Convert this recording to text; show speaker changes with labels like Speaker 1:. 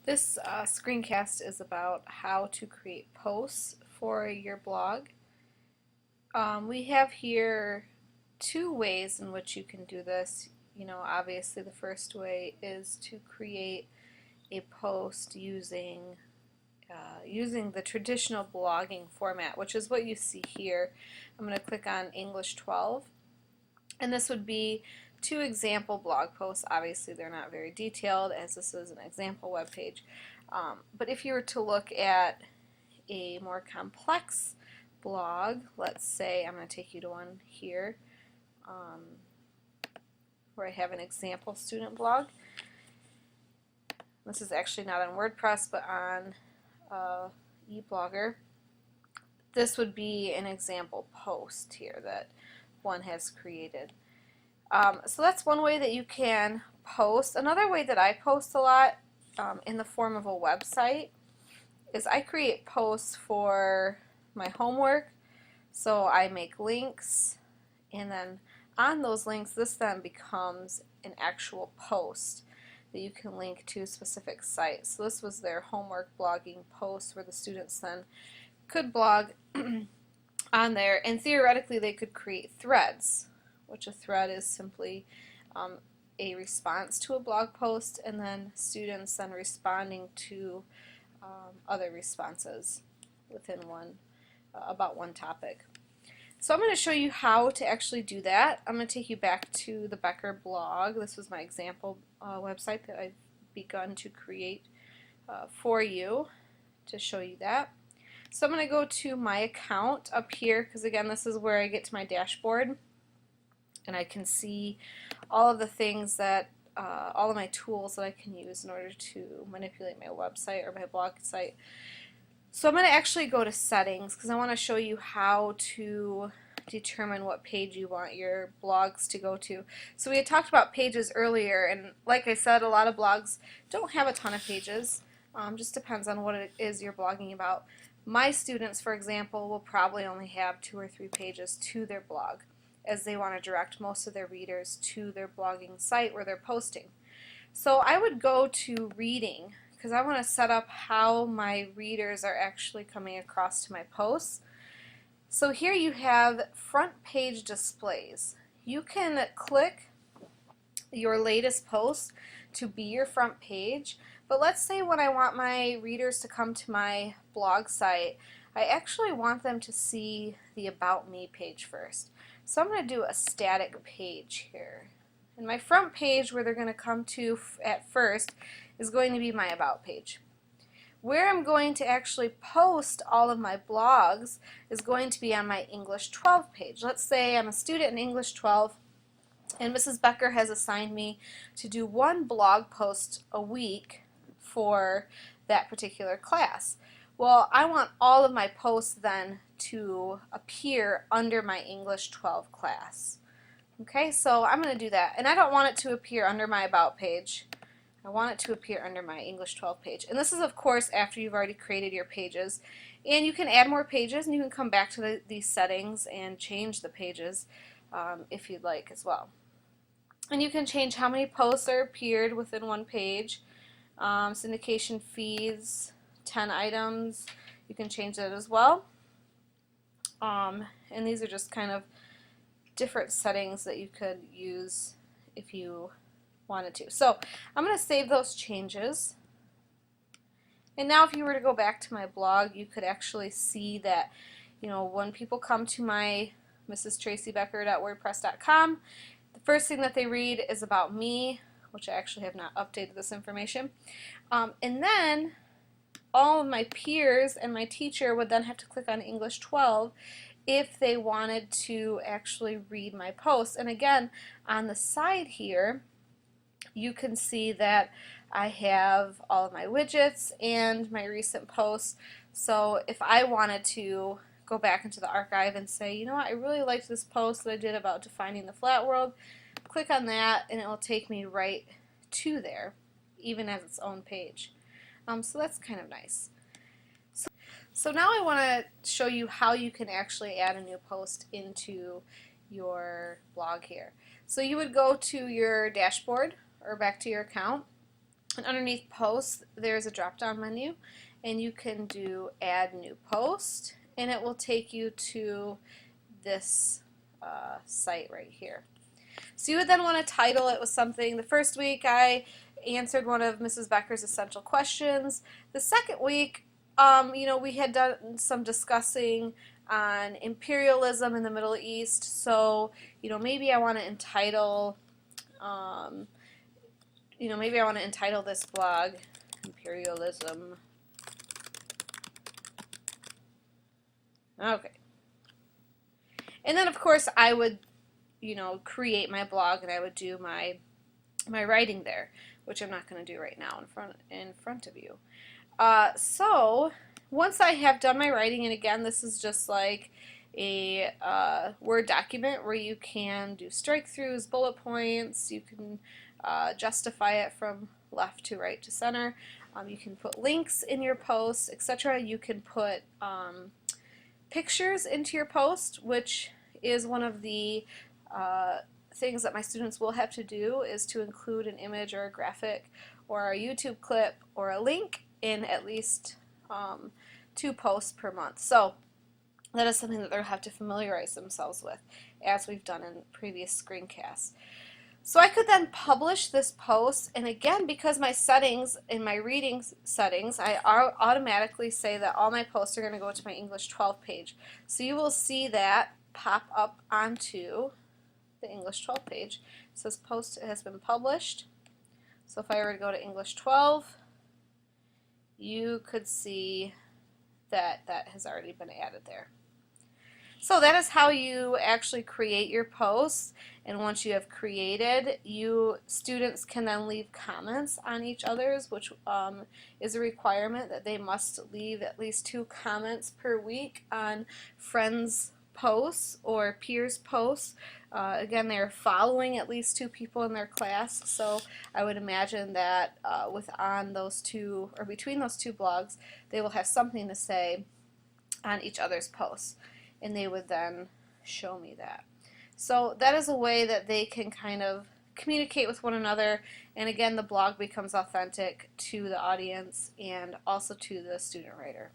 Speaker 1: This screencast is about how to create posts for your blog. We have here two ways in which you can do this. Obviously the first way is to create a post using the traditional blogging format, which is what you see here. I'm going to click on English 12, and this would be two example blog posts. Obviously they're not very detailed, as this is an example web page. But if you were to look at a more complex blog, let's say I'm going to take you to one here where I have an example student blog. This is actually not on WordPress but on eBlogger. This would be an example post here that one has created. So that's one way that you can post. Another way that I post a lot in the form of a website is I create posts for my homework. So I make links, and then on those links this then becomes an actual post that you can link to specific sites. So this was their homework blogging post where the students then could blog on there, and theoretically they could create threads, which a thread is simply a response to a blog post, and then students then responding to other responses within about one topic. So I'm going to show you how to actually do that. I'm going to take you back to the Becker blog. This was my example website that I've begun to create for you to show you that. So I'm going to go to my account up here, because again this is where I get to my dashboard and I can see all of the things that all of my tools that I can use in order to manipulate my website or my blog site. So I'm going to actually go to settings because I want to show you how to determine what page you want your blogs to go to. So we had talked about pages earlier, and like I said, a lot of blogs don't have a ton of pages. Just depends on what it is you're blogging about. My students, for example, will probably only have 2 or 3 pages to their blog, as they want to direct most of their readers to their blogging site where they're posting. So I would go to reading, because I want to set up how my readers are actually coming across to my posts. So here you have front page displays. You can click your latest post to be your front page, but let's say when I want my readers to come to my blog site, I actually want them to see the About Me page first. So I'm going to do a static page here. And my front page, where they're going to come to at first, is going to be my About page. Where I'm going to actually post all of my blogs is going to be on my English 12 page. Let's say I'm a student in English 12 and Mrs. Becker has assigned me to do one blog post a week for that particular class. Well, I want all of my posts then to appear under my English 12 class. Okay, so I'm going to do that, and I don't want it to appear under my About page. I want it to appear under my English 12 page. And this is, of course, after you've already created your pages. And you can add more pages, and you can come back to these settings and change the pages if you'd like as well. And you can change how many posts are appeared within one page. Syndication feeds, 10 items, you can change that as well. And these are just kind of different settings that you could use if you wanted to. So I'm going to save those changes. And now if you were to go back to my blog, you could actually see that, when people come to my mrstracybecker.wordpress.com, the first thing that they read is About Me, which I actually have not updated this information. And then all of my peers and my teacher would then have to click on English 12 if they wanted to actually read my posts. And again, on the side here, you can see that I have all of my widgets and my recent posts. So if I wanted to go back into the archive and say, you know what, I really liked this post that I did about defining the flat world, click on that and it will take me right to there, even as its own page. So that's kind of nice. So now I want to show you how you can actually add a new post into your blog here. So you would go to your dashboard or back to your account, And underneath posts, there's a drop-down menu, and you can do add new post, and it will take you to this site right here. So you would then want to title it with something. The first week I answered one of Mrs. Becker's essential questions. The second week, we had done some discussing on imperialism in the Middle East. So, maybe I want to entitle, this blog Imperialism. Okay. And then, of course, I would, create my blog, and I would do my writing there, which I'm not going to do right now in front of you. So once I have done my writing, and again, this is just like a Word document where you can do strike-throughs, bullet points, you can justify it from left to right to center. You can put links in your posts, etc. You can put pictures into your post, which is one of the things that my students will have to do, is to include an image or a graphic or a YouTube clip or a link in at least 2 posts per month. So that is something that they'll have to familiarize themselves with, as we've done in previous screencasts. So I could then publish this post, and again, because my settings, in my reading settings, I automatically say that all my posts are going to go to my English 12 page. So you will see that pop up onto the English 12 page. It says post has been published. So if I were to go to English 12, you could see that that has already been added there. So that is how you actually create your posts, and once you have created, students can then leave comments on each other's, which is a requirement that they must leave at least 2 comments per week on friends' posts or peers' posts. Again, they're following at least 2 people in their class, so I would imagine that between those 2 blogs, they will have something to say on each other's posts, and they would then show me that. So that is a way that they can kind of communicate with one another, and again, the blog becomes authentic to the audience and also to the student writer.